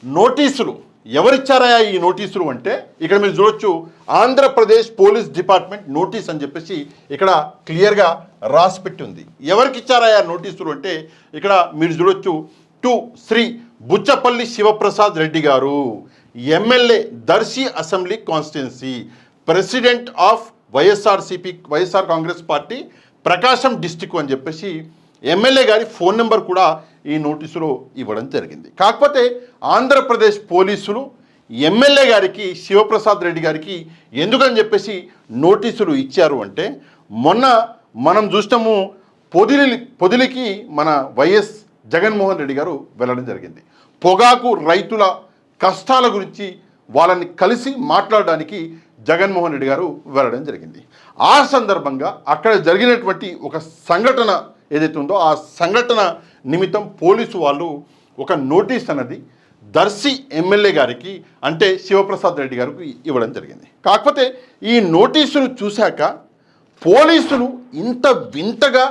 నోటీసులు ఎవరిచ్చారా ఈ నోటీసులు అంటే ఇక్కడ మీరు చూడొచ్చు, ఆంధ్రప్రదేశ్ పోలీస్ డిపార్ట్మెంట్ నోటీస్ అని చెప్పేసి ఇక్కడ క్లియర్గా రాసిపెట్టి ఉంది. ఎవరికి ఇచ్చారా నోటీసులు అంటే ఇక్కడ మీరు చూడొచ్చు, టు శ్రీ బుచ్చపల్లి శివప్రసాద్ రెడ్డి గారు, MLA Darsi assembly constituency, president of YSR Congress Party Prakasam district అని చెప్పేసి ఎమ్మెల్యే గారి ఫోన్ నెంబర్ కూడా ఈ నోటీసులో ఇవ్వడం జరిగింది. కాకపోతే ఆంధ్రప్రదేశ్ పోలీసులు ఎమ్మెల్యే గారికి శివప్రసాద్ రెడ్డి గారికి ఎందుకని చెప్పేసి నోటీసులు ఇచ్చారు అంటే, మొన్న మనం చూసినాము పొదిలికి మన వైఎస్ జగన్మోహన్ రెడ్డి గారు వెళ్ళడం జరిగింది. పొగాకు రైతుల కష్టాల గురించి వాళ్ళని కలిసి మాట్లాడడానికి జగన్మోహన్ రెడ్డి గారు వెళ్ళడం జరిగింది. ఆ సందర్భంగా అక్కడ జరిగినటువంటి ఒక సంఘటన ఏదైతే ఉందో ఆ సంఘటన నిమిత్తం పోలీసు వాళ్ళు ఒక నోటీస్ అన్నది దర్శి ఎమ్మెల్యే గారికి అంటే శివప్రసాద్ రెడ్డి గారికి ఇవ్వడం జరిగింది. కాకపోతే ఈ నోటీసులు చూశాక పోలీసులు ఇంత వింతగా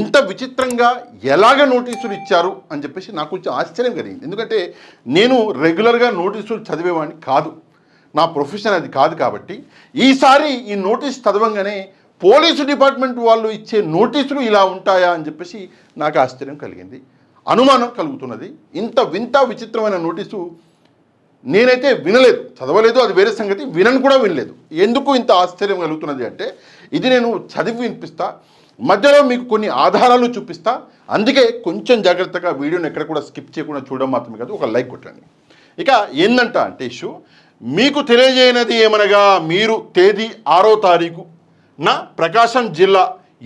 ఇంత విచిత్రంగా ఎలాగ నోటీసులు ఇచ్చారు అని చెప్పేసి నాకు కొంచెం ఆశ్చర్యం కలిగింది. ఎందుకంటే నేను రెగ్యులర్గా నోటీసులు చదివేవాడిని కాదు, నా ప్రొఫెషన్ అది కాదు. కాబట్టి ఈసారి ఈ నోటీస్ చదవంగానే పోలీసు డిపార్ట్మెంట్ వాళ్ళు ఇచ్చే నోటీసులు ఇలా ఉంటాయా అని చెప్పేసి నాకు ఆశ్చర్యం కలిగింది, అనుమానం కలుగుతున్నది. ఇంత వింత విచిత్రమైన నోటీసు నేనైతే వినలేదు, చదవలేదు, అది వేరే సంగతి, వినను కూడా వినలేదు. ఎందుకు ఇంత ఆశ్చర్యం కలుగుతున్నది అంటే ఇది నేను చదివి వినిపిస్తా, మధ్యలో మీకు కొన్ని ఆధారాలు చూపిస్తా. అందుకే కొంచెం జాగ్రత్తగా వీడియోని ఎక్కడ కూడా స్కిప్ చేయకుండా చూడడం మాత్రమే కాదు, ఒక లైక్ కొట్టండి. ఇక ఏందంట అంటే ఇష్యూ మీకు తెలియజేయనది ఏమనగా, మీరు తేదీ 6వ తారీఖు ప్రకాశం జిల్లా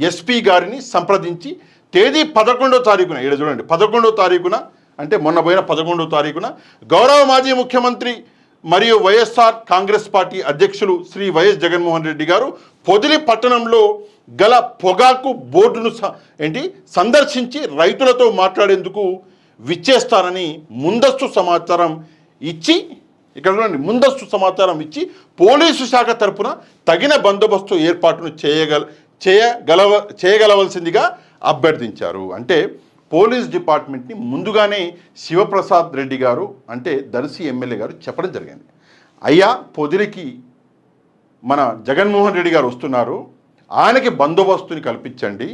ఎస్పీ గారిని సంప్రదించి తేదీ 11వ తారీఖున, ఇక్కడ చూడండి 11వ తారీఖున అంటే మొన్న పోయిన 11వ తారీఖున గౌరవ మాజీ ముఖ్యమంత్రి మరియు వైఎస్ఆర్ కాంగ్రెస్ పార్టీ అధ్యక్షులు శ్రీ వైఎస్ జగన్మోహన్ రెడ్డి గారు పొదిలి పట్టణంలో గల పొగాకు బోర్డును సందర్శించి రైతులతో మాట్లాడేందుకు విచ్చేస్తారని ముందస్తు సమాచారం ఇచ్చి, ఇక్కడ చూడండి, ముందస్తు సమాచారం ఇచ్చి పోలీసు శాఖ తరపున తగిన బందోబస్తు ఏర్పాటును చేయగలవలసిందిగా అభ్యర్థించారు. అంటే పోలీస్ డిపార్ట్మెంట్ని ముందుగానే శివప్రసాద్ రెడ్డి గారు అంటే దర్శి ఎమ్మెల్యే గారు చెప్పడం జరిగింది. అయ్యా, పొదిలికి మన జగన్మోహన్ రెడ్డి గారు వస్తున్నారు, ఆయనకి బందోబస్తుని కల్పించండి,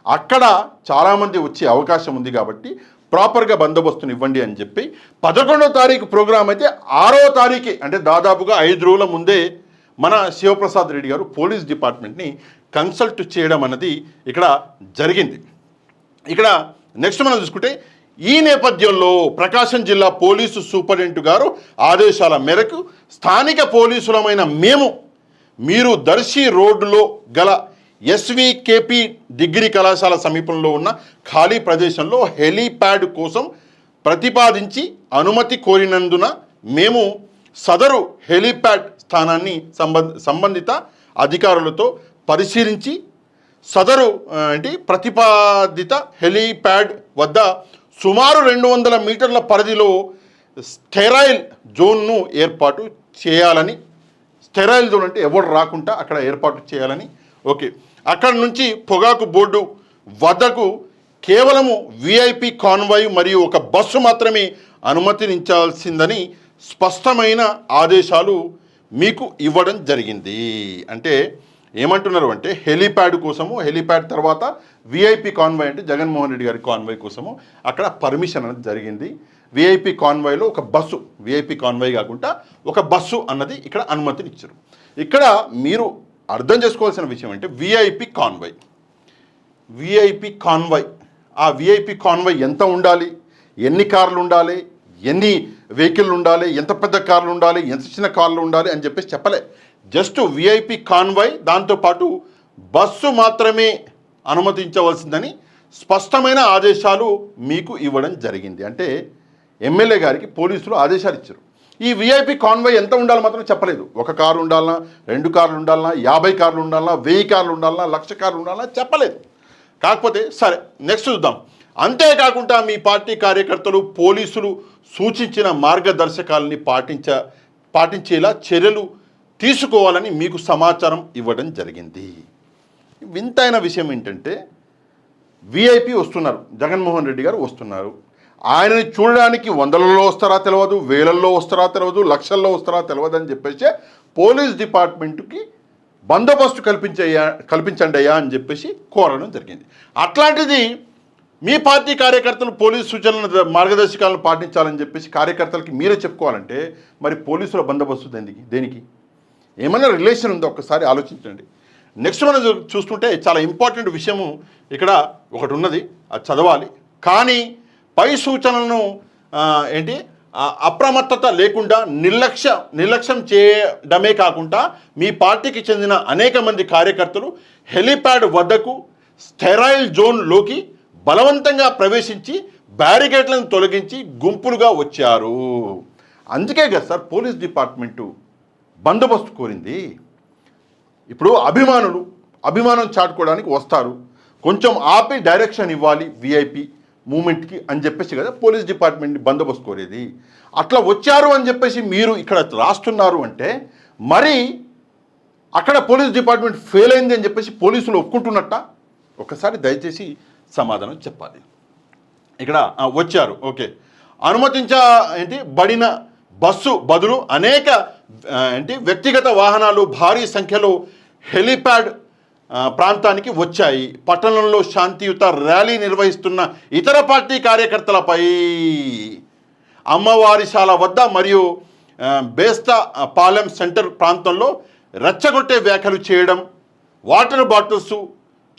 అక్కడ చాలామంది వచ్చే అవకాశం ఉంది కాబట్టి ప్రాపర్గా బందోబస్తుని ఇవ్వండి అని చెప్పి 11వ తారీఖు ప్రోగ్రాం అయితే 6వ తారీఖే అంటే దాదాపుగా 5 రోజుల ముందే మన శివప్రసాద్ రెడ్డి గారు పోలీస్ డిపార్ట్మెంట్ని కన్సల్ట్ చేయడం అన్నది ఇక్కడ జరిగింది. ఇక్కడ నెక్స్ట్ మనం చూసుకుంటే ఈ నేపథ్యంలో ప్రకాశం జిల్లా పోలీసు సూపరింటెండెంట్ గారు ఆదేశాల మేరకు స్థానిక పోలీసులమైన మీరు దర్శి రోడ్డులో గల ఎస్వికేపీ డిగ్రీ కళాశాల సమీపంలో ఉన్న ఖాళీ ప్రదేశంలో హెలీప్యాడ్ కోసం ప్రతిపాదించి అనుమతి కోరినందున మేము సదరు హెలీప్యాడ్ స్థానాన్ని సంబంధిత అధికారులతో పరిశీలించి సదరు ప్రతిపాదిత హెలీప్యాడ్ వద్ద సుమారు 200 మీటర్ల పరిధిలో స్టెరైల్ జోన్ను ఏర్పాటు చేయాలని, స్టెరైల్ జోన్ అంటే ఎవరు రాకుండా అక్కడ ఏర్పాటు చేయాలని, ఓకే, అక్కడ నుంచి పొగాకు బోర్డు వద్దకు కేవలము విఐపి కాన్వాయ్ మరియు ఒక బస్సు మాత్రమే అనుమతించాల్సిందని స్పష్టమైన ఆదేశాలు మీకు ఇవ్వడం జరిగింది. అంటే ఏమంటున్నారు అంటే హెలీప్యాడ్ కోసము, హెలీప్యాడ్ తర్వాత విఐపి కాన్వాయ్ అంటే జగన్మోహన్ రెడ్డి గారి కాన్వాయ్ కోసము అక్కడ పర్మిషన్ అనేది జరిగింది. విఐపి కాన్వాయ్లో ఒక బస్సు, విఐపి కాన్వాయ్ కాకుండా ఒక బస్సు అన్నది ఇక్కడ అనుమతినిచ్చారు. ఇక్కడ మీరు అర్థం చేసుకోవాల్సిన విషయం అంటే విఐపి కాన్వాయ్, ఆ విఐపి కాన్వాయ్ ఎంత ఉండాలి, ఎన్ని కార్లు ఉండాలి, ఎన్ని వెహికల్ ఉండాలి, ఎంత పెద్ద కార్లు ఉండాలి, ఎంత చిన్న కార్లు ఉండాలి అని చెప్పేసి చెప్పలే. జస్ట్ విఐపి కాన్వాయ్ దాంతోపాటు బస్సు మాత్రమే అనుమతించవలసిందని స్పష్టమైన ఆదేశాలు మీకు ఇవ్వడం జరిగింది. అంటే ఎమ్మెల్యే గారికి పోలీసులు ఆదేశాలు ఇచ్చారు. ఈ విఐపి కాన్వాయ్ ఎంత ఉండాలో మాత్రం చెప్పలేదు. 1 కారు ఉండాలన్నా, 2 కార్లు ఉండాలన్నా, 50 కార్లు ఉండాలన్నా, 1000 కార్లు ఉండాలన్నా, 1,00,000 కార్లు ఉండాలన్నా చెప్పలేదు. కాకపోతే సరే, నెక్స్ట్ చూద్దాం. అంతేకాకుండా మీ పార్టీ కార్యకర్తలు పోలీసులు సూచించిన మార్గదర్శకాలని పాటించేలా చర్యలు తీసుకోవాలని మీకు సమాచారం ఇవ్వడం జరిగింది. వింతైన విషయం ఏంటంటే విఐపి వస్తున్నారు, జగన్మోహన్ రెడ్డి గారు వస్తున్నారు. ఆయనని చూడడానికి వందలలో వస్తారా తెలియదు, వేలల్లో వస్తారా తెలియదు, లక్షల్లో వస్తారా తెలియదు అని చెప్పేసి పోలీస్ డిపార్ట్మెంట్కి బందోబస్తు కల్పించండి అయ్యా అని చెప్పేసి కోరడం జరిగింది. అట్లాంటిది మీ పార్టీ కార్యకర్తలు పోలీసు సూచనలను మార్గదర్శకాలను పాటించాలని చెప్పేసి కార్యకర్తలకి మీరే చెప్పుకోవాలంటే మరి పోలీసుల బందోబస్తు దేనికి? ఏమైనా రిలేషన్ ఉందో ఒక్కసారి ఆలోచించండి. నెక్స్ట్ మనం చూసుకుంటే చాలా ఇంపార్టెంట్ విషయము ఇక్కడ ఒకటి ఉన్నది, అది చదవాలి. కానీ పై సూచనలను అప్రమత్తత లేకుండా నిర్లక్ష్యం చేయడమే కాకుండా మీ పార్టీకి చెందిన అనేక మంది కార్యకర్తలు హెలీప్యాడ్ వద్దకు స్టెరైల్ జోన్లోకి బలవంతంగా ప్రవేశించి బ్యారికేడ్లను తొలగించి గుంపులుగా వచ్చారు. అందుకే కదా సార్ పోలీస్ డిపార్ట్మెంటు బందోబస్తు కోరింది. ఇప్పుడు అభిమానం చాటుకోవడానికి వస్తారు, కొంచెం ఆపి డైరెక్షన్ ఇవ్వాలి విఐపి మూమెంట్కి అని చెప్పేసి కదా పోలీస్ డిపార్ట్మెంట్ బందోబస్తు కోరేది. అట్లా వచ్చారు అని చెప్పేసి మీరు ఇక్కడ రాస్తున్నారు అంటే మరి అక్కడ పోలీస్ డిపార్ట్మెంట్ ఫెయిల్ అయింది అని చెప్పేసి పోలీసులు ఒప్పుకుంటున్నట్ట? ఒకసారి దయచేసి సమాధానం చెప్పాలి. ఇక్కడ వచ్చారు, ఓకే, బడిన బస్సు బదులు అనేక వ్యక్తిగత వాహనాలు భారీ సంఖ్యలో హెలీప్యాడ్ ప్రాంతానికి వచ్చాయి. పట్టణంలో శాంతియుత ర్యాలీ నిర్వహిస్తున్న ఇతర పార్టీ కార్యకర్తలపై అమ్మవారిశాల వద్ద మరియు బేస్తా పాలెం సెంటర్ ప్రాంతంలో రెచ్చగొట్టే వ్యాఖ్యలు చేయడం, వాటర్ బాటిల్స్,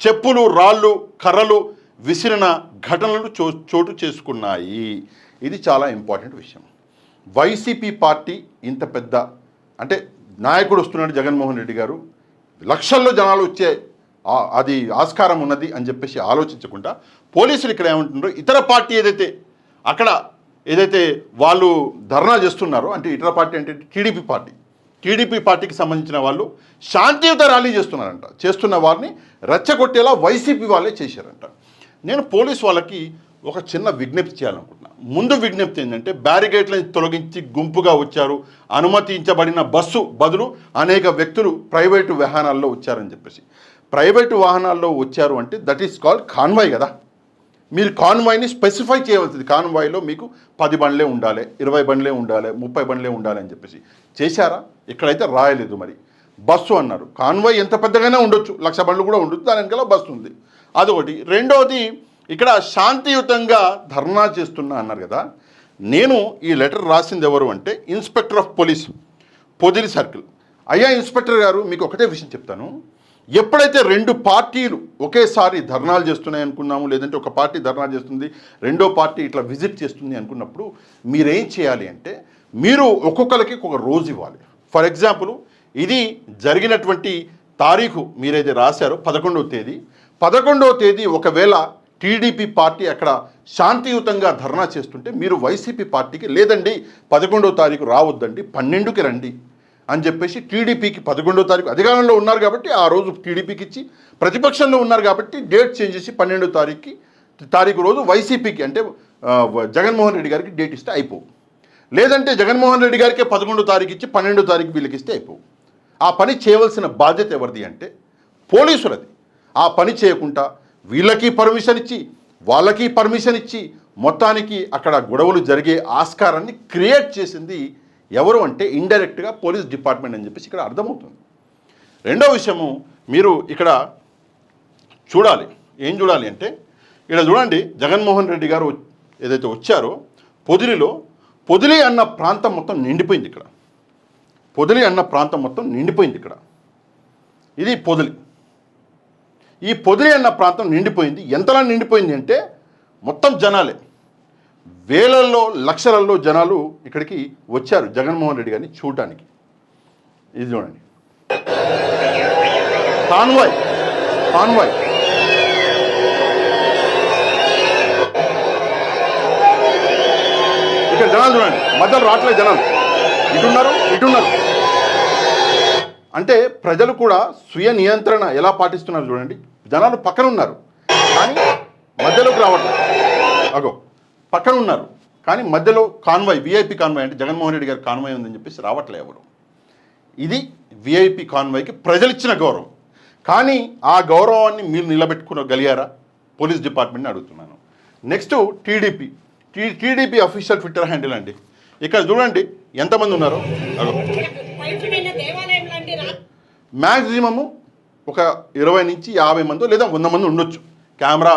చెప్పులు, రాళ్ళు, కర్రలు విసిరిన ఘటనలు చోటు చేసుకున్నాయి. ఇది చాలా ఇంపార్టెంట్ విషయం. వైసీపీ పార్టీ ఇంత పెద్ద నాయకుడు వస్తున్నాడు జగన్మోహన్ రెడ్డి గారు, లక్షల్లో జనాలు వచ్చే అది ఆస్కారం ఉన్నది అని చెప్పేసి ఆలోచించకుండా పోలీసులు ఇక్కడ ఏమంటున్నారో ఇతర పార్టీ ఏదైతే వాళ్ళు ధర్నా చేస్తున్నారో ఇతర పార్టీ టీడీపీ పార్టీకి సంబంధించిన వాళ్ళు శాంతియుత ర్యాలీ చేస్తున్న వారిని రెచ్చగొట్టేలా వైసీపీ వాళ్ళే చేశారంట. నేను పోలీసు వాళ్ళకి ఒక చిన్న విజ్ఞప్తి చేయాలనుకుంటున్నా. ముందు విజ్ఞప్తి ఏంటంటే బ్యారికేడ్లను తొలగించి గుంపుగా వచ్చారు, అనుమతించబడిన బస్సు బదులు అనేక వ్యక్తులు ప్రైవేటు వాహనాల్లో వచ్చారని చెప్పేసి. ప్రైవేటు వాహనాల్లో వచ్చారు అంటే దట్ ఈస్ కాల్డ్ కాన్వాయ్ కదా. మీరు కాన్వాయ్ని స్పెసిఫై చేయవలసింది. కాన్వాయ్లో మీకు 10 బండ్లే ఉండాలి, 20 బండ్లే ఉండాలి, 30 బండ్లే ఉండాలి అని చెప్పేసి చేశారా? ఇక్కడైతే రాయలేదు. మరి బస్సు అన్నారు. కాన్వాయ్ ఎంత పెద్దగానే ఉండొచ్చు, 1,00,000 బండ్లు కూడా ఉండొచ్చు, దాని వెనకాల బస్సు ఉంది, అదొకటి. రెండవది ఇక్కడ శాంతియుతంగా ధర్నా చేస్తున్నా అన్నారు కదా. నేను ఈ లెటర్ రాసింది ఎవరు అంటే inspector of police Podili circle. అయ్యా ఇన్స్పెక్టర్ గారు, మీకు ఒకటే విషయం చెప్తాను. ఎప్పుడైతే 2 పార్టీలు ఒకేసారి ధర్నాలు చేస్తున్నాయి అనుకున్నాము, లేదంటే ఒక పార్టీ ధర్నా చేస్తుంది, రెండో పార్టీ ఇట్లా విజిట్ చేస్తుంది అనుకున్నప్పుడు మీరేం చేయాలి అంటే మీరు ఒక్కొక్కరికి ఒక రోజు ఇవ్వాలి. ఫర్ ఎగ్జాంపుల్ ఇది జరిగినటువంటి తారీఖు మీరైతే రాశారో 11వ తేదీ ఒకవేళ టీడీపీ పార్టీ అక్కడ శాంతియుతంగా ధర్నా చేస్తుంటే మీరు వైసీపీ పార్టీకి లేదండి 11వ తారీఖు రావద్దండి 12కి రండి అని చెప్పేసి టీడీపీకి 11వ తారీఖు అధికారంలో ఉన్నారు కాబట్టి ఆ రోజు టీడీపీకి ఇచ్చి, ప్రతిపక్షంలో ఉన్నారు కాబట్టి డేట్ చేంజ్ చేసి 12వ తారీఖు రోజు వైసీపీకి జగన్మోహన్ రెడ్డి గారికి డేట్ ఇస్తే అయిపోవు. లేదంటే జగన్మోహన్ రెడ్డి గారికి 11వ తారీఖు ఇచ్చి 12వ తారీఖు వీళ్ళకి ఇస్తే అయిపోవు. ఆ పని చేయవలసిన బాధ్యత ఎవరిది అంటే పోలీసులది. ఆ పని చేయకుండా వీళ్ళకి పర్మిషన్ ఇచ్చి వాళ్ళకి పర్మిషన్ ఇచ్చి మొత్తానికి అక్కడ గొడవలు జరిగే ఆస్కారాన్ని క్రియేట్ చేసింది ఎవరు అంటే ఇండైరెక్ట్గా పోలీస్ డిపార్ట్మెంట్ అని చెప్పేసి ఇక్కడ అర్థమవుతుంది. రెండో విషయము మీరు ఇక్కడ చూడాలి. ఏం చూడాలి అంటే ఇక్కడ చూడండి, జగన్మోహన్ రెడ్డి గారు ఏదైతే వచ్చారో పొదిలి అన్న ప్రాంతం మొత్తం నిండిపోయింది. ఇక్కడ ఇది పొదిలి. ఈ పొదిలి అన్న ప్రాంతం నిండిపోయింది. ఎంతలా నిండిపోయింది అంటే మొత్తం జనాలే, వేలల్లో లక్షలలో జనాలు ఇక్కడికి వచ్చారు జగన్మోహన్ రెడ్డి గారిని చూడటానికి. ఇది చూడండి, కాన్వాయ్ ఇక్కడ జనాలు చూడండి, మధ్యలో రావట్లేదు జనాలు, ఇటున్నారు. అంటే ప్రజలు కూడా స్వీయ నియంత్రణ ఎలా పాటిస్తున్నారు చూడండి. జనాలు పక్కన ఉన్నారు కానీ మధ్యలోకి రావట్లేదు. పక్కన ఉన్నారు కానీ మధ్యలో కాన్వాయ్, విఐపి కాన్వాయ్ అంటే జగన్మోహన్ రెడ్డి గారి కాన్వాయ్ ఉందని చెప్పేసి రావట్లేదు ఎవరు. ఇది విఐపి కాన్వాయ్కి ప్రజలు ఇచ్చిన గౌరవం. కానీ ఆ గౌరవాన్ని మీరు నిలబెట్టుకోగలిగారా? పోలీస్ డిపార్ట్మెంట్ని అడుగుతున్నాను. Next TDP official Twitter handle అండి. ఇక్కడ చూడండి ఎంతమంది ఉన్నారో. మ్యాక్సిమము ఒక 20 నుంచి 50 మంది లేదా 100 మంది ఉండొచ్చు. కెమెరా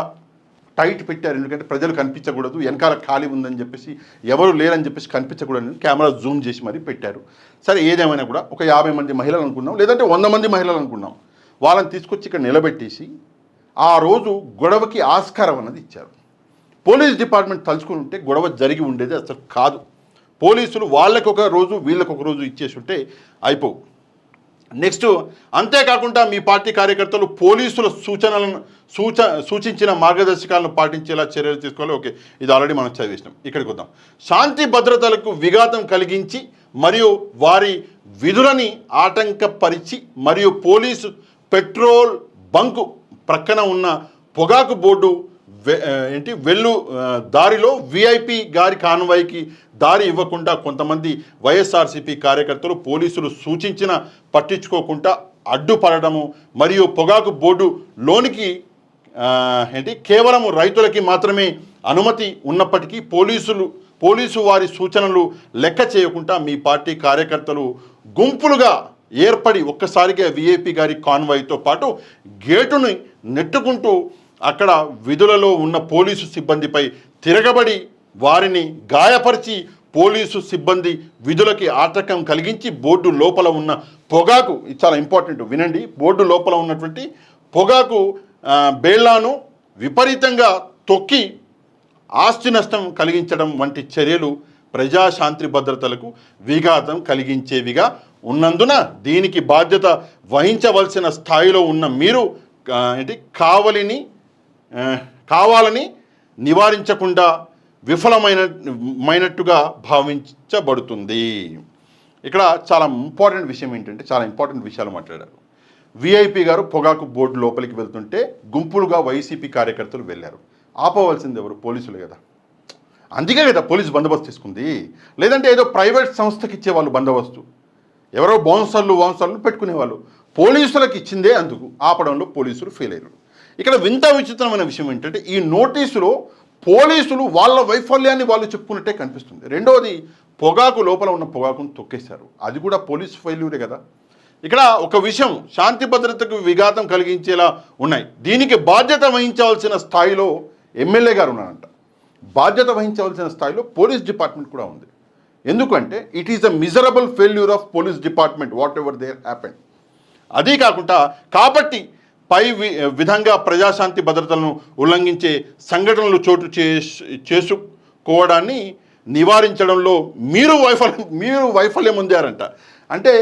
టైట్ పెట్టారు, ఎందుకంటే ప్రజలు కనిపించకూడదు, వెనకాల ఖాళీ ఉందని చెప్పేసి, ఎవరు లేరని చెప్పేసి కనిపించకూడదు, కెమెరా జూమ్ చేసి మరీ పెట్టారు. సరే, ఏదేమైనా కూడా ఒక 50 మంది మహిళలు అనుకున్నాం, లేదంటే 100 మంది మహిళలు అనుకున్నాం. వాళ్ళని తీసుకొచ్చి ఇక్కడ నిలబెట్టేసి ఆ రోజు గొడవకి ఆస్కారం అన్నది ఇచ్చారు. పోలీస్ డిపార్ట్మెంట్ తలుచుకుని ఉంటే గొడవ జరిగి ఉండేది అసలు కాదు. పోలీసులు వాళ్ళకి ఒక రోజు వీళ్ళకి ఒక రోజు ఇచ్చేసి ఉంటే అయిపోవు. నెక్స్ట్, అంతేకాకుండా మీ పార్టీ కార్యకర్తలు పోలీసుల సూచించిన మార్గదర్శకాలను పాటించేలా చర్యలు తీసుకోవాలి. ఓకే, ఇది ఆల్రెడీ మనం చదివేసినాం. ఇక్కడికి వద్దాం. శాంతి భద్రతలకు విఘాతం కలిగించి మరియు వారి విధులని ఆటంకపరిచి మరియు పోలీసు పెట్రోల్ బంకు ప్రక్కన ఉన్న పొగాకు బోర్డు వెళ్ళు దారిలో విఐపి గారి కాన్వాయ్కి దారి ఇవ్వకుండా కొంతమంది వైఎస్ఆర్సీపీ కార్యకర్తలు పోలీసులు సూచించిన పట్టించుకోకుండా అడ్డుపడము మరియు పొగాకు బోర్డు లోనికి కేవలం రైతులకి మాత్రమే అనుమతి ఉన్నప్పటికీ పోలీసు వారి సూచనలు లెక్క చేయకుండా మీ పార్టీ కార్యకర్తలు గుంపులుగా ఏర్పడి ఒక్కసారిగా విఐపి గారి కాన్వాయ్తో పాటు గేటుని నెట్టుకుంటూ అక్కడ విధులలో ఉన్న పోలీసు సిబ్బందిపై తిరగబడి వారిని గాయపరిచి పోలీసు సిబ్బంది విధులకి ఆటంకం కలిగించి బోర్డు లోపల ఉన్న పొగాకు, ఇది చాలా ఇంపార్టెంట్ వినండి, బోర్డు లోపల ఉన్నటువంటి పొగాకు బేళ్లాను విపరీతంగా తొక్కి ఆస్తి నష్టం కలిగించడం వంటి చర్యలు ప్రజాశాంతి భద్రతలకు విఘాతం కలిగించేవిగా ఉన్నందున దీనికి బాధ్యత వహించవలసిన స్థాయిలో ఉన్న మీరు కావాలని నివారించకుండా విఫలమైనట్టుగా భావించబడుతుంది. ఇక్కడ చాలా ఇంపార్టెంట్ విషయం ఏంటంటే, చాలా ఇంపార్టెంట్ విషయాలు మాట్లాడారు. విఐపి గారు పొగాకు బోర్డు లోపలికి వెళ్తుంటే గుంపులుగా వైసీపీ కార్యకర్తలు వెళ్ళారు. ఆపవలసింది ఎవరు? పోలీసులు కదా. అందుకే కదా పోలీసు బందోబస్తు తీసుకుంది. లేదంటే ఏదో ప్రైవేట్ సంస్థకి ఇచ్చేవాళ్ళు బందోబస్తు, ఎవరో బౌన్సర్లు పెట్టుకునేవాళ్ళు. పోలీసులకు ఇచ్చిందే, అందుకు ఆపడంలో పోలీసులు ఫెయిల్ అయ్యారు. ఇక్కడ వింత విచిత్రమైన విషయం ఏంటంటే, ఈ నోటీసులో పోలీసులు వాళ్ళ వైఫల్యాన్ని వాళ్ళు చెప్పుకున్నట్టే కనిపిస్తుంది. రెండవది, పొగాకు లోపల ఉన్న పొగాకును తొక్కేశారు, అది కూడా పోలీసు ఫెయిల్యూరే కదా. ఇక్కడ ఒక విషయం, శాంతి భద్రతకు విఘాతం కలిగించేలా ఉన్నాయి. దీనికి బాధ్యత వహించవలసిన స్థాయిలో ఎమ్మెల్యే గారు ఉన్నారంట. బాధ్యత వహించవలసిన స్థాయిలో పోలీస్ డిపార్ట్మెంట్ కూడా ఉంది. ఎందుకంటే it is a miserable failure of police department whatever there happened. అదీ కాకుండా కాబట్టి పై విధంగా ప్రజాశాంతి భద్రతలను ఉల్లంఘించే సంఘటనలు చోటు చేసుకోవడాన్ని నివారించడంలో మీరు వైఫల్యం పొందారంట. అంటే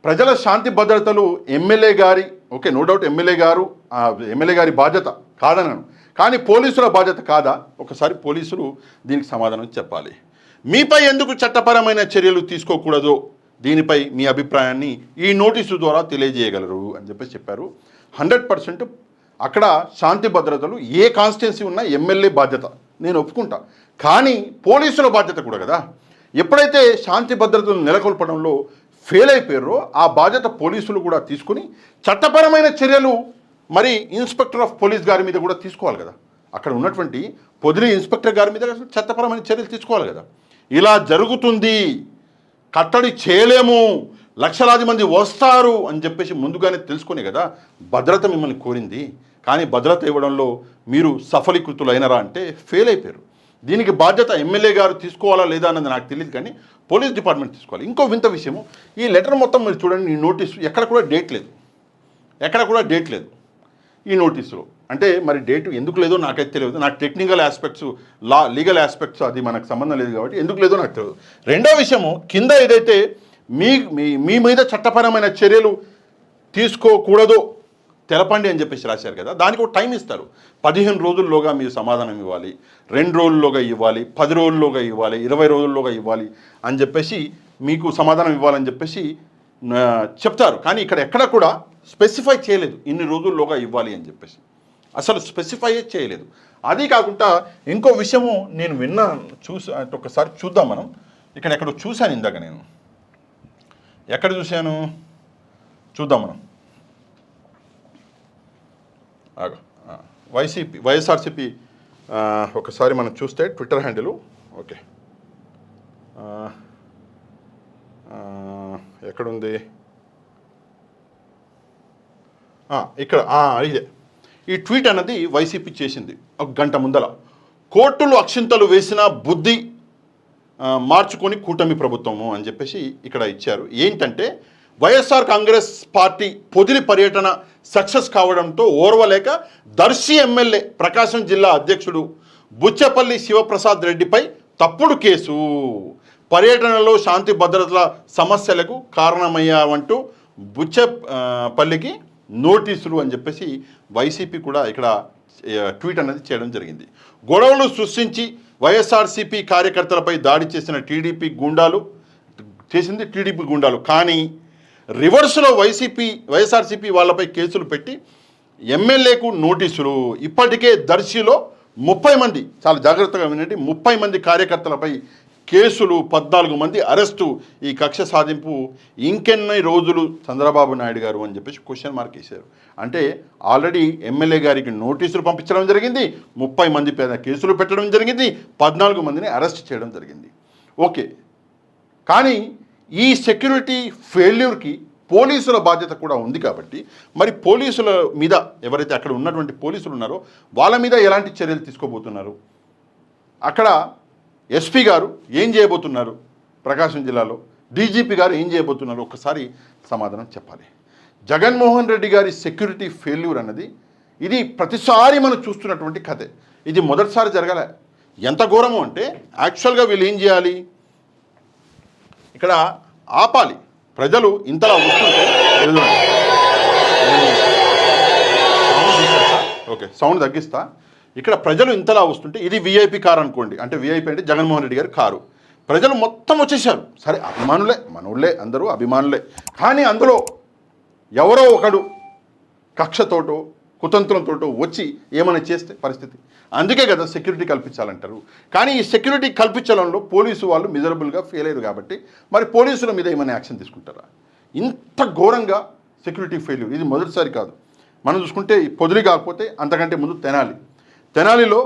ప్రజల శాంతి భద్రతలు ఎమ్మెల్యే గారి, ఓకే, నో డౌట్ ఎమ్మెల్యే గారి బాధ్యత కాదనను, కానీ పోలీసుల బాధ్యత కాదా? ఒకసారి పోలీసులు దీనికి సమాధానం చెప్పాలి. మీపై ఎందుకు చట్టపరమైన చర్యలు తీసుకోకూడదో దీనిపై మీ అభిప్రాయాన్ని ఈ నోటీసు ద్వారా తెలియజేయగలరు అని చెప్పారు. 100% అక్కడ శాంతి భద్రతలు ఏ కాన్స్టిట్యున్సీ ఉన్నా ఎమ్మెల్యే బాధ్యత నేను ఒప్పుకుంటా, కానీ పోలీసుల బాధ్యత కూడా కదా. ఎప్పుడైతే శాంతి భద్రతలు నెలకొల్పడంలో ఫెయిల్ అయిపోయారో ఆ బాధ్యత పోలీసులు కూడా తీసుకుని చట్టపరమైన చర్యలు మరి ఇన్స్పెక్టర్ ఆఫ్ పోలీస్ గారి మీద కూడా తీసుకోవాలి కదా. అక్కడ ఉన్నటువంటి పొదిలి ఇన్స్పెక్టర్ గారి మీద చట్టపరమైన చర్యలు తీసుకోవాలి కదా. ఇలా జరుగుతుంది, కట్టడి చేయలేము, లక్షలాది మంది వస్తారు అని చెప్పేసి ముందుగానే తెలుసుకునే కదా భద్రత మిమ్మల్ని కోరింది. కానీ భద్రత ఇవ్వడంలో మీరు సఫలీకృతులైనరా అంటే ఫెయిల్ అయిపోయారు. దీనికి బాధ్యత ఎమ్మెల్యే గారు తీసుకోవాలా లేదా అన్నది నాకు తెలియదు, కానీ పోలీస్ డిపార్ట్మెంట్ తీసుకోవాలి. ఇంకో వింత విషయము, ఈ లెటర్ మొత్తం మీరు చూడండి, ఈ నోటీసు ఎక్కడ కూడా డేట్ లేదు ఈ నోటీసులో. అంటే మరి డేటు ఎందుకు లేదో నాకైతే తెలియదు. నాకు టెక్నికల్ ఆస్పెక్ట్స్, లీగల్ ఆస్పెక్ట్స్ అది మనకు సంబంధం లేదు కాబట్టి ఎందుకు లేదో నాకు తెలియదు. రెండో విషయము, కింద ఏదైతే మీ మీద చట్టపరమైన చర్యలు తీసుకోకూడదో తెలపండి అని చెప్పేసి రాశారు కదా, దానికి ఒక టైం ఇస్తారు. 15 రోజుల్లోగా మీరు సమాధానం ఇవ్వాలి, 2 రోజుల్లోగా ఇవ్వాలి, 10 రోజుల్లోగా ఇవ్వాలి, 20 రోజుల్లోగా ఇవ్వాలి అని చెప్పేసి మీకు సమాధానం ఇవ్వాలని చెప్పేసి చెప్తారు. కానీ ఇక్కడ ఎక్కడ కూడా స్పెసిఫై చేయలేదు ఇన్ని రోజుల్లోగా ఇవ్వాలి అని చెప్పేసి, అసలు స్పెసిఫై చేయలేదు. అది కాకుండా ఇంకో విషయము నేను అంటే ఒకసారి చూద్దాం మనం. ఎక్కడో చూశాను ఇందాక, నేను ఎక్కడ చూశాను చూద్దాం మనం. వైఎస్ఆర్సీపీ ఒకసారి మనం చూస్తే ట్విట్టర్ హ్యాండిల్ ఓకే ఎక్కడుంది ఇక్కడ ఇదే ఈ ట్వీట్ అన్నది వైసీపీ చేసింది ఒక గంట ముందల. కోర్టులు అక్షింతలు వేసిన బుద్ధి మార్చుకొని కూటమి ప్రభుత్వము అని చెప్పేసి ఇక్కడ ఇచ్చారు. ఏంటంటే వైఎస్ఆర్ కాంగ్రెస్ పార్టీ పొదిలి పర్యటన సక్సెస్ కావడంతో ఓర్వలేక దర్శి ఎమ్మెల్యే ప్రకాశం జిల్లా అధ్యక్షుడు బుచ్చెపల్లి శివప్రసాద్ రెడ్డిపై తప్పుడు కేసు, పర్యటనలో శాంతి భద్రతల సమస్యలకు కారణమయ్యావంటూ బుచ్చెపల్లికి నోటీసులు అని చెప్పేసి వైసీపీ కూడా ఇక్కడ ట్వీట్ అనేది చేయడం జరిగింది. గొడవలు సృష్టించి వైఎస్ఆర్సీపీ కార్యకర్తలపై దాడి చేసిన టీడీపీ గుండాలు కానీ రివర్స్లో వైఎస్ఆర్సీపీ వాళ్ళపై కేసులు పెట్టి ఎమ్మెల్యేకు నోటీసులు. ఇప్పటికే దర్శిలో 30 మంది, చాలా జాగ్రత్తగా వినండి, 30 మంది కార్యకర్తలపై కేసులు, 14 మంది అరెస్టు. ఈ కక్ష సాధింపు ఇంకెన్ని రోజులు చంద్రబాబు నాయుడు గారు అని చెప్పేసి క్వశ్చన్ మార్క్ వేశారు. అంటే ఆల్రెడీ ఎమ్మెల్యే గారికి నోటీసులు పంపించడం జరిగింది, 30 మంది పైన కేసులు పెట్టడం జరిగింది, 14 మందిని అరెస్ట్ చేయడం జరిగింది. ఓకే, కానీ ఈ సెక్యూరిటీ ఫెయిల్యూర్కి పోలీసుల బాధ్యత కూడా ఉంది కాబట్టి మరి పోలీసుల మీద ఎవరైతే అక్కడ ఉన్నటువంటి పోలీసులు ఉన్నారో వాళ్ళ మీద ఎలాంటి చర్యలు తీసుకోబోతున్నారు, అక్కడ ఎస్పీ గారు ఏం చేయబోతున్నారు, ప్రకాశం జిల్లాలో డీజీపీ గారు ఏం చేయబోతున్నారు, ఒక్కసారి సమాధానం చెప్పాలి. జగన్మోహన్ రెడ్డి గారి సెక్యూరిటీ ఫెయిల్యూర్ అన్నది ఇది ప్రతిసారి మనం చూస్తున్నటువంటి కథే. ఇది మొదటిసారి జరగలే. ఎంత ఘోరము అంటే యాక్చువల్గా వీళ్ళు ఏం చేయాలి, ఇక్కడ ఆపాలి. ప్రజలు ఇంతలా వస్తుంటే ఓకే సౌండ్ తగ్గిస్తా. ఇక్కడ ప్రజలు ఇంతలా వస్తుంటే ఇది వీఐపీ కారు అనుకోండి, అంటే వీఐపీ అంటే జగన్మోహన్ రెడ్డి గారి కారు. ప్రజలు మొత్తం వచ్చేసారు. సరే అభిమానులే, మనోళ్ళే, అందరూ అభిమానులే. కానీ అందులో ఎవరో ఒకడు కక్షతోటో కుతంత్రంతో వచ్చి ఏమైనా చేస్తే పరిస్థితి. అందుకే కదా సెక్యూరిటీ కల్పించాలంటారు. కానీ ఈ సెక్యూరిటీ కల్పించడంలో పోలీసు వాళ్ళు మిజరబుల్గా ఫెయిల్ అయ్యారు కాబట్టి మరి పోలీసుల మీద ఏమైనా యాక్షన్ తీసుకుంటారా? ఇంత ఘోరంగా సెక్యూరిటీ ఫెయిల్యూర్ ఇది మొదటిసారి కాదు. మనం చూసుకుంటే పొదిలి కాకపోతే అంతకంటే ముందు తెనాలిలో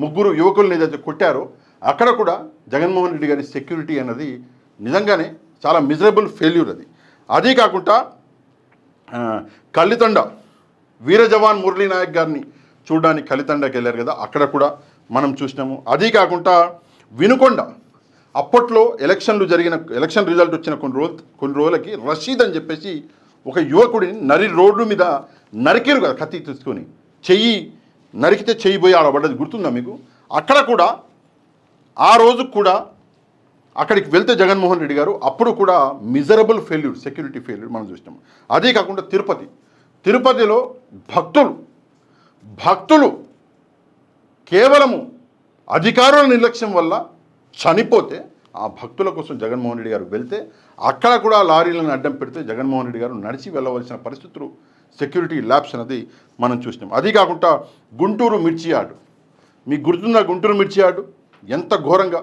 3 యువకులను ఏదైతే కొట్టారో అక్కడ కూడా జగన్మోహన్ రెడ్డి గారి సెక్యూరిటీ అన్నది నిజంగానే చాలా మిజరబుల్ ఫెయిల్యూర్ అది. అదీ కాకుండా కల్లితండ వీర జవాన్ మురళీ నాయక్ గారిని చూడడానికి కలితండకి వెళ్ళారు కదా, అక్కడ కూడా మనం చూసినాము. అదీ కాకుండా వినుకొండ అప్పట్లో ఎలక్షన్ రిజల్ట్ వచ్చిన కొన్ని రోజులకి రషీద్ అని చెప్పేసి ఒక యువకుడిని రోడ్డు మీద నరికారు కదా, కత్తి తీసుకొని చెయ్యి నరికితే చెయ్యి పోయి ఆడబడ్డది గుర్తుందా మీకు? అక్కడ కూడా ఆ రోజు కూడా అక్కడికి వెళ్తే జగన్మోహన్ రెడ్డి గారు అప్పుడు కూడా మిజరబుల్ ఫెయిల్యూర్, సెక్యూరిటీ ఫెయిల్యూర్ మనం చూసినాము. అదే కాకుండా తిరుపతిలో భక్తులు కేవలము అధికారుల నిర్లక్ష్యం వల్ల చనిపోతే ఆ భక్తుల కోసం జగన్మోహన్ రెడ్డి గారు వెళ్తే అక్కడ కూడా లారీలను అడ్డం పెడితే జగన్మోహన్ రెడ్డి గారు నడిచి వెళ్ళవలసిన పరిస్థితులు, సెక్యూరిటీ ల్యాబ్స్ అనేది మనం చూసినాం. అది కాకుండా గుంటూరు మిర్చి యార్డు, మీకు గుర్తుందా? గుంటూరు మిర్చి యార్డు ఎంత ఘోరంగా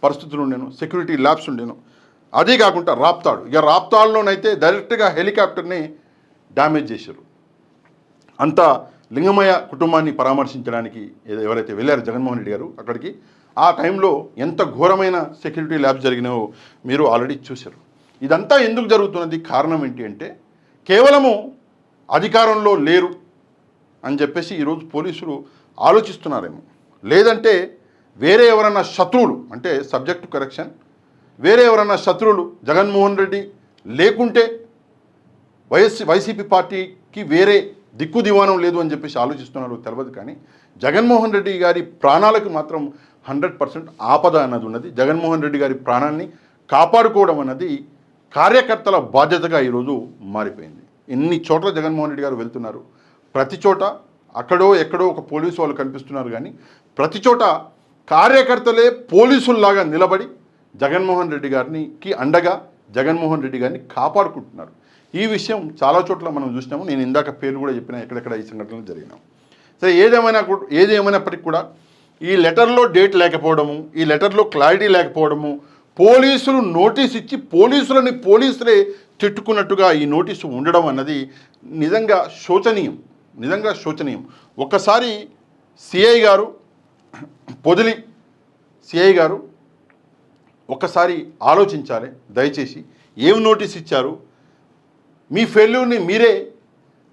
పరిస్థితులు ఉండేను, సెక్యూరిటీ ల్యాబ్స్ ఉండేను. అదే కాకుండా రాప్తాడులోనైతే డైరెక్ట్గా హెలికాప్టర్ని డ్యామేజ్ చేశారు. అంత లింగమయ్య కుటుంబాన్ని పరామర్శించడానికి ఎవరైతే వెళ్ళారో జగన్మోహన్ రెడ్డి గారు అక్కడికి, ఆ టైంలో ఎంత ఘోరమైన సెక్యూరిటీ ల్యాబ్స్ జరిగినాయో మీరు ఆల్రెడీ చూశారు. ఇదంతా ఎందుకు జరుగుతున్నది, కారణం ఏంటి అంటే కేవలము అధికారంలో లేరు అని చెప్పేసి ఈరోజు పోలీసులు ఆలోచిస్తున్నారేమో, లేదంటే వేరే ఎవరన్నా శత్రువులు, అంటే సబ్జెక్ట్ టు కరెక్షన్, వేరే ఎవరన్నా శత్రువులు జగన్మోహన్ రెడ్డి లేకుంటే వైసీపీ పార్టీకి వేరే దిక్కు దివానం లేదు అని చెప్పేసి ఆలోచిస్తున్నారు తెలియదు. కానీ జగన్మోహన్ రెడ్డి గారి ప్రాణాలకు మాత్రం 100% ఆపద అన్నది ఉన్నది. జగన్మోహన్ రెడ్డి గారి ప్రాణాన్ని కాపాడుకోవడం అన్నది కార్యకర్తల బాధ్యతగా ఈరోజు మారిపోయింది. ఎన్ని చోట్ల జగన్మోహన్ రెడ్డి గారు వెళ్తున్నారు, ప్రతి చోట అక్కడో ఎక్కడో ఒక పోలీసు వాళ్ళు కనిపిస్తున్నారు. కానీ ప్రతి చోట కార్యకర్తలే పోలీసుల్లాగా నిలబడి జగన్మోహన్ రెడ్డి గారికి అండగా జగన్మోహన్ రెడ్డి గారిని కాపాడుకుంటున్నారు. ఈ విషయం చాలా చోట్ల మనం చూసినాము. నేను ఇందాక పేర్లు కూడా చెప్పిన ఎక్కడెక్కడ ఈ సంఘటనలు జరిగినాం. సరే ఏదేమైనప్పటికీ కూడా ఈ లెటర్లో డేట్ లేకపోవడము, ఈ లెటర్లో క్లారిటీ లేకపోవడము, పోలీసులు నోటీస్ ఇచ్చి పోలీసులే తిట్టుకున్నట్టుగా ఈ నోటీసు ఉండడం అన్నది నిజంగా శోచనీయం. ఒక్కసారి సిఐ గారు పొదిలి సిఐ గారు ఒక్కసారి ఆలోచించాలి దయచేసి. ఏం నోటీస్ ఇచ్చారు? మీ ఫెయిల్యూర్ని మీరే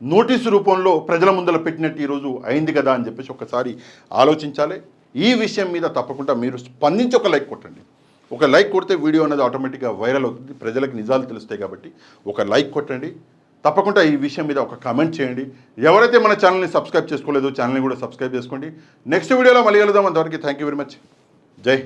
నోటీసు రూపంలో ప్రజల ముందర పెట్టినట్టు ఈరోజు అయింది కదా అని చెప్పేసి ఒకసారి ఆలోచించాలి. ఈ విషయం మీద తప్పకుండా మీరు స్పందించి ఒక లైక్ కొట్టండి. ఒక లైక్ కొడితే వీడియో అనేది ఆటోమేటిక్గా వైరల్ అవుతుంది, ప్రజలకు నిజాలు తెలుస్తాయి. కాబట్టి ఒక లైక్ కొట్టండి. తప్పకుండా ఈ విషయం మీద ఒక కామెంట్ చేయండి. ఎవరైతే మన ఛానల్ని సబ్స్క్రైబ్ చేసుకోలేదో ఛానల్ని కూడా సబ్స్క్రైబ్ చేసుకోండి. నెక్స్ట్ వీడియోలో మళ్ళీ కలుద్దాం. అంతవరకు థ్యాంక్ యూ వెరీ మచ్. జై